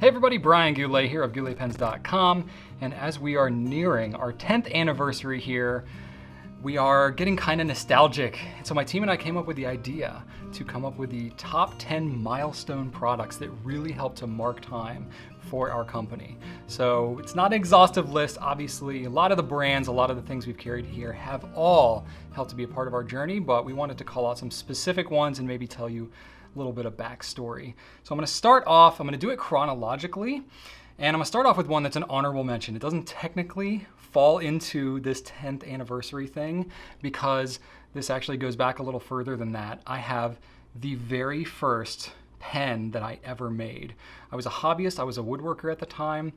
Hey everybody, Brian Goulet here of GouletPens.com, and as we are nearing our 10th anniversary here, we are getting kind of nostalgic. And so my team and I came up with the idea to come up with the top 10 milestone products that really help to mark time for our company. So it's not an exhaustive list, obviously. A lot of the brands, a lot of the things we've carried here have all helped to be a part of our journey, but we wanted to call out some specific ones and maybe tell you a little bit of backstory. So I'm gonna start off, I'm gonna do it chronologically, and I'm gonna start off with one that's an honorable mention. It doesn't technically fall into this 10th anniversary thing because this actually goes back a little further than that. I have the very first pen that I ever made. I was a hobbyist, I was a woodworker at the time,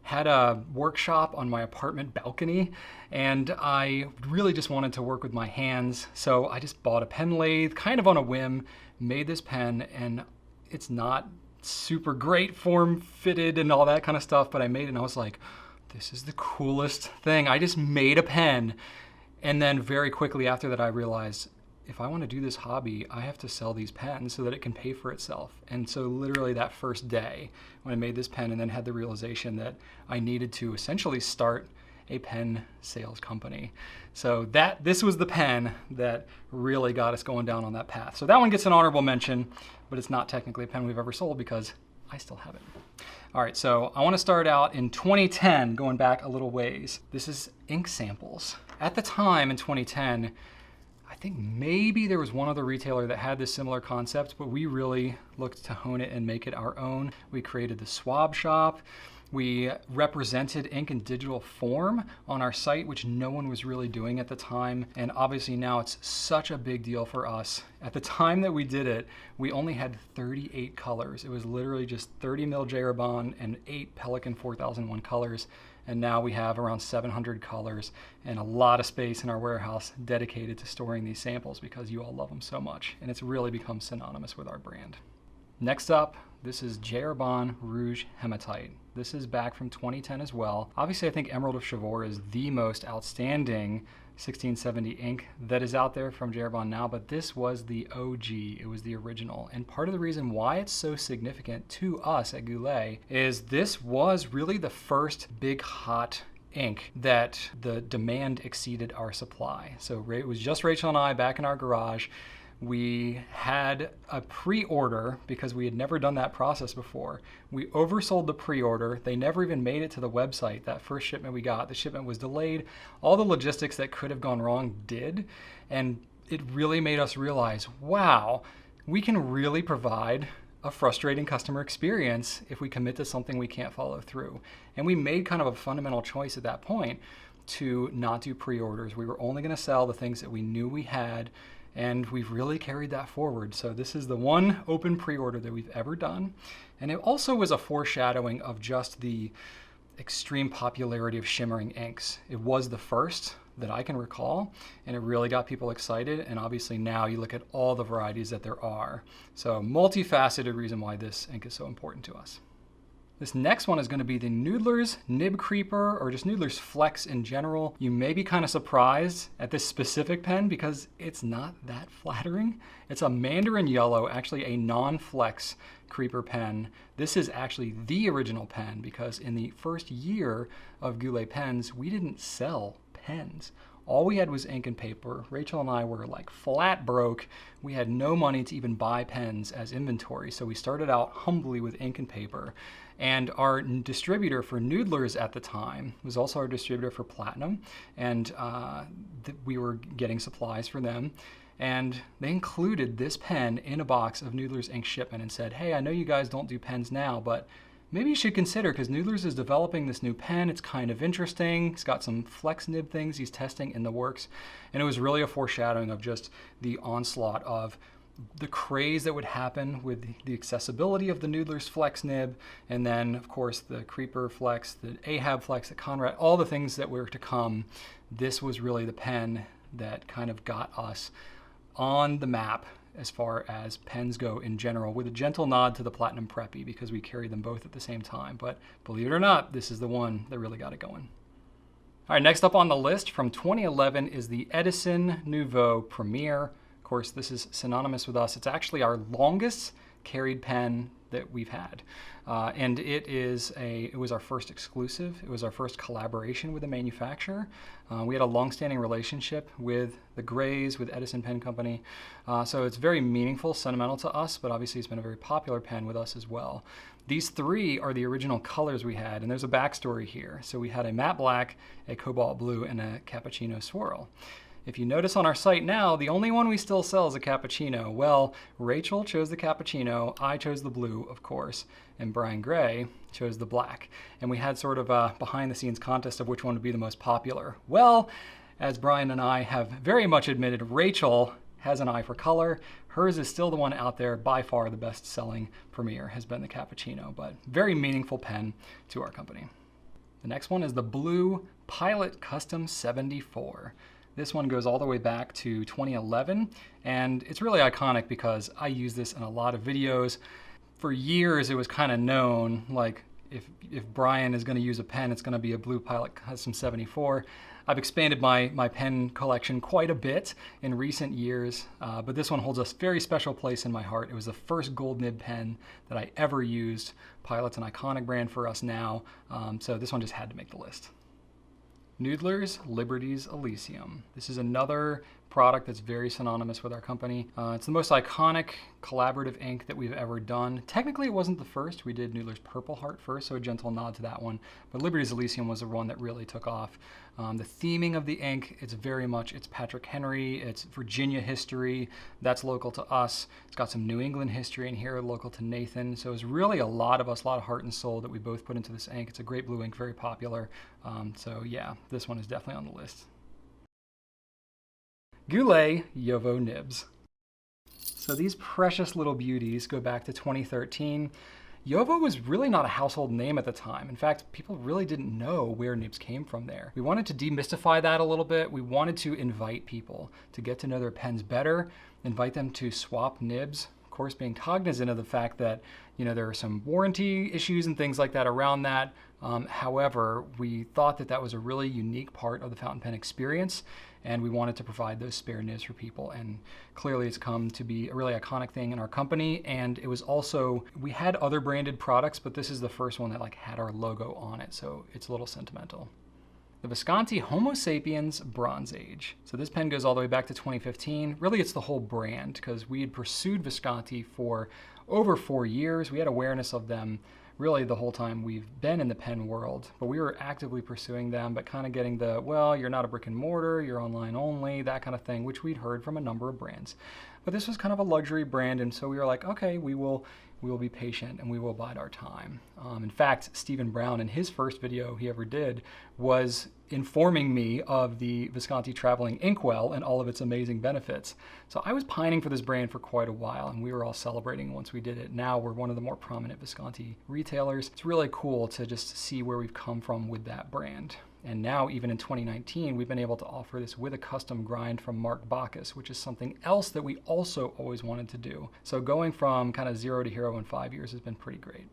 had a workshop on my apartment balcony, and I really just wanted to work with my hands. So I just bought a pen lathe, kind of on a whim, made this pen, and it's not super great form fitted and all that kind of stuff, but I made it and I was like, this is the coolest thing. I just made a pen. And then very quickly after that, I realized if I want to do this hobby, I have to sell these pens so that it can pay for itself. And so literally that first day when I made this pen and then had the realization that I needed to essentially start a pen sales company. So this was the pen that really got us going down on that path. So that one gets an honorable mention, but it's not technically a pen we've ever sold because I still have it. All right, so I want to start out in 2010, going back a little ways. This is ink samples. At the time in 2010, I think maybe there was one other retailer that had this similar concept, but we really looked to hone it and make it our own. We created the swab shop. We represented ink in digital form on our site, which no one was really doing at the time. And obviously now it's such a big deal for us. At the time that we did it, we only had 38 colors. It was literally just 30 mil Herbin and 8 Pelican 4001 colors. And now we have around 700 colors and a lot of space in our warehouse dedicated to storing these samples because you all love them so much. And it's really become synonymous with our brand. Next up, this is Herbin Rouge Hematite. This is back from 2010 as well. Obviously, I think Emerald of Chivor is the most outstanding 1670 ink that is out there from Herbin now, but this was the OG, it was the original. And part of the reason why it's so significant to us at Goulet is this was really the first big hot ink that the demand exceeded our supply. So it was just Rachel and I back in our garage. We had a pre-order because we had never done that process before. We oversold the pre-order. They never even made it to the website. That first shipment we got, the shipment was delayed. All the logistics that could have gone wrong did. And it really made us realize, wow, we can really provide a frustrating customer experience if we commit to something we can't follow through. And we made kind of a fundamental choice at that point to not do pre-orders. We were only going to sell the things that we knew we had, and we've really carried that forward. So this is the one open pre-order that we've ever done. And it also was a foreshadowing of just the extreme popularity of shimmering inks. It was the first that I can recall, and it really got people excited. And obviously now you look at all the varieties that there are. So multifaceted reason why this ink is so important to us. This next one is going to be the Noodlers Nib Creeper, or just Noodlers Flex in general. You may be kind of surprised at this specific pen because it's not that flattering. It's a Mandarin Yellow, actually a non-flex Creeper pen. This is actually the original pen because in the first year of Goulet Pens, we didn't sell pens. All we had was ink and paper. Rachel and I were like flat broke. We had no money to even buy pens as inventory. So we started out humbly with ink and paper. And our distributor for Noodlers at the time was also our distributor for Platinum. And we were getting supplies for them. And they included this pen in a box of Noodlers ink shipment and said, hey, I know you guys don't do pens now, but maybe you should consider, because Noodlers is developing this new pen. It's kind of interesting. It's got some flex nib things he's testing in the works. And it was really a foreshadowing of just the onslaught of the craze that would happen with the accessibility of the Noodlers Flex nib, and then of course the Creeper Flex, the Ahab Flex, the Conrad, all the things that were to come. This was really the pen that kind of got us on the map as far as pens go in general, with a gentle nod to the Platinum Preppy because we carry them both at the same time. But believe it or not, this is the one that really got it going. All right, next up on the list from 2011 is the Edison Nouveau Premier. Of course, this is synonymous with us. It's actually our longest carried pen that we've had. And it was our first exclusive. It was our first collaboration with a manufacturer. We had a long-standing relationship with the Grays, with Edison Pen Company. So it's very meaningful, sentimental to us, but obviously it's been a very popular pen with us as well. These three are the original colors we had, and there's a backstory here. So we had a matte black, a cobalt blue, and a cappuccino swirl. If you notice on our site now, the only one we still sell is a cappuccino. Well, Rachel chose the cappuccino, I chose the blue, of course, and Brian Gray chose the black. And we had sort of a behind-the-scenes contest of which one would be the most popular. Well, as Brian and I have very much admitted, Rachel has an eye for color. Hers is still the one out there. By far the best-selling Premier has been the cappuccino, but very meaningful pen to our company. The next one is the blue Pilot Custom 74. This one goes all the way back to 2011, and it's really iconic because I use this in a lot of videos. For years, it was kind of known, like, if Brian is going to use a pen, it's going to be a blue Pilot Custom 74. I've expanded my pen collection quite a bit in recent years, but this one holds a very special place in my heart. It was the first gold nib pen that I ever used. Pilot's an iconic brand for us now, so this one just had to make the list. Noodlers Liberty's Elysium. This is another product that's very synonymous with our company. It's the most iconic collaborative ink that we've ever done. Technically, it wasn't the first. We did Noodler's Purple Heart first, so a gentle nod to that one. But Liberty's Elysium was the one that really took off. The theming of the ink, it's Patrick Henry, it's Virginia history, that's local to us. It's got some New England history in here, local to Nathan. So it's really a lot of heart and soul that we both put into this ink. It's a great blue ink, very popular. So yeah, this one is definitely on the list. Goulet Yobbo Nibs. So these precious little beauties go back to 2013. Yobbo was really not a household name at the time. In fact, people really didn't know where nibs came from there. We wanted to demystify that a little bit. We wanted to invite people to get to know their pens better, invite them to swap nibs. Of course, being cognizant of the fact that, there are some warranty issues and things like that around that. However, we thought that that was a really unique part of the fountain pen experience, and we wanted to provide those spare nibs for people. And clearly it's come to be a really iconic thing in our company. And it was also, we had other branded products, but this is the first one that had our logo on it. So it's a little sentimental. The Visconti Homosapiens Bronze Age. So this pen goes all the way back to 2015. Really, it's the whole brand because we had pursued Visconti for over 4 years. We had awareness of them really the whole time we've been in the pen world, but we were actively pursuing them, but kind of getting the, well, you're not a brick and mortar, you're online only, that kind of thing, which we'd heard from a number of brands. But this was kind of a luxury brand, and so we were like, okay, we will be patient and we will bide our time. In fact, Stephen Brown, in his first video he ever did, was informing me of the Visconti Traveling Inkwell and all of its amazing benefits. So I was pining for this brand for quite a while, and we were all celebrating once we did it. Now we're one of the more prominent Visconti retailers. It's really cool to just see where we've come from with that brand. And now, even in 2019, we've been able to offer this with a custom grind from Mark Bacchus, which is something else that we also always wanted to do. So going from kind of 0 to hero in 5 years has been pretty great.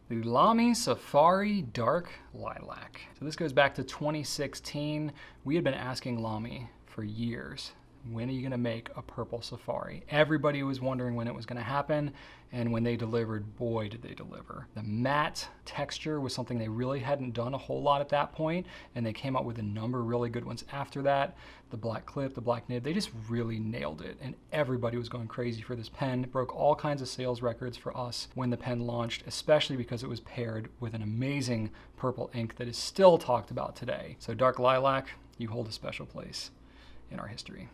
The LAMY Safari Dark Lilac. So this goes back to 2016. We had been asking LAMY for years, when are you gonna make a purple safari? Everybody was wondering when it was gonna happen, and when they delivered, boy, did they deliver. The matte texture was something they really hadn't done a whole lot at that point, and they came out with a number of really good ones after that. The black clip, the black nib, they just really nailed it, and everybody was going crazy for this pen. It broke all kinds of sales records for us when the pen launched, especially because it was paired with an amazing purple ink that is still talked about today. So Dark Lilac, you hold a special place in our history.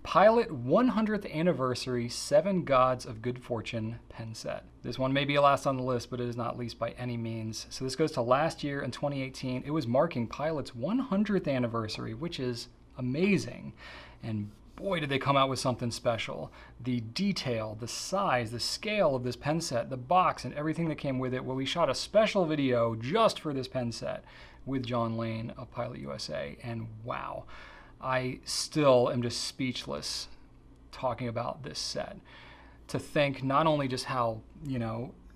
Pilot 100th Anniversary 7 Gods of Good Fortune pen set. This one may be last on the list, but it is not least by any means. So this goes to last year in 2018. It was marking Pilot's 100th anniversary, which is amazing. And boy, did they come out with something special. The detail, the size, the scale of this pen set, the box, and everything that came with it. Well, we shot a special video just for this pen set with John Lane of Pilot USA, and wow. I still am just speechless talking about this set. To think not only just how,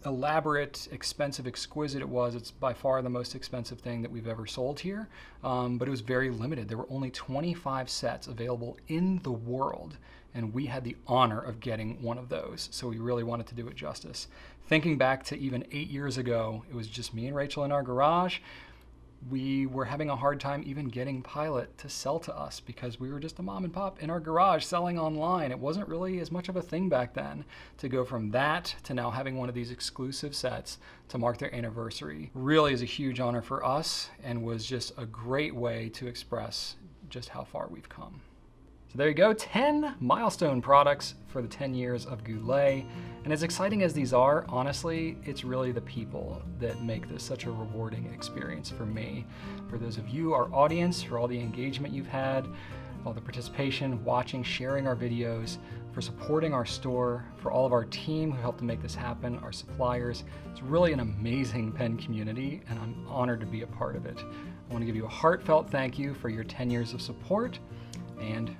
elaborate, expensive, exquisite it was, it's by far the most expensive thing that we've ever sold here, but it was very limited. There were only 25 sets available in the world, and we had the honor of getting one of those, so we really wanted to do it justice. Thinking back to even 8 years ago, it was just me and Rachel in our garage. We were having a hard time even getting Pilot to sell to us because we were just a mom and pop in our garage selling online. It wasn't really as much of a thing back then. To go from that to now having one of these exclusive sets to mark their anniversary really is a huge honor for us and was just a great way to express just how far we've come. So there you go, 10 milestone products for the 10 years of Goulet. And as exciting as these are, honestly, it's really the people that make this such a rewarding experience for me. For those of you, our audience, for all the engagement you've had, all the participation, watching, sharing our videos, for supporting our store, for all of our team who helped to make this happen, our suppliers. It's really an amazing pen community, and I'm honored to be a part of it. I want to give you a heartfelt thank you for your 10 years of support, and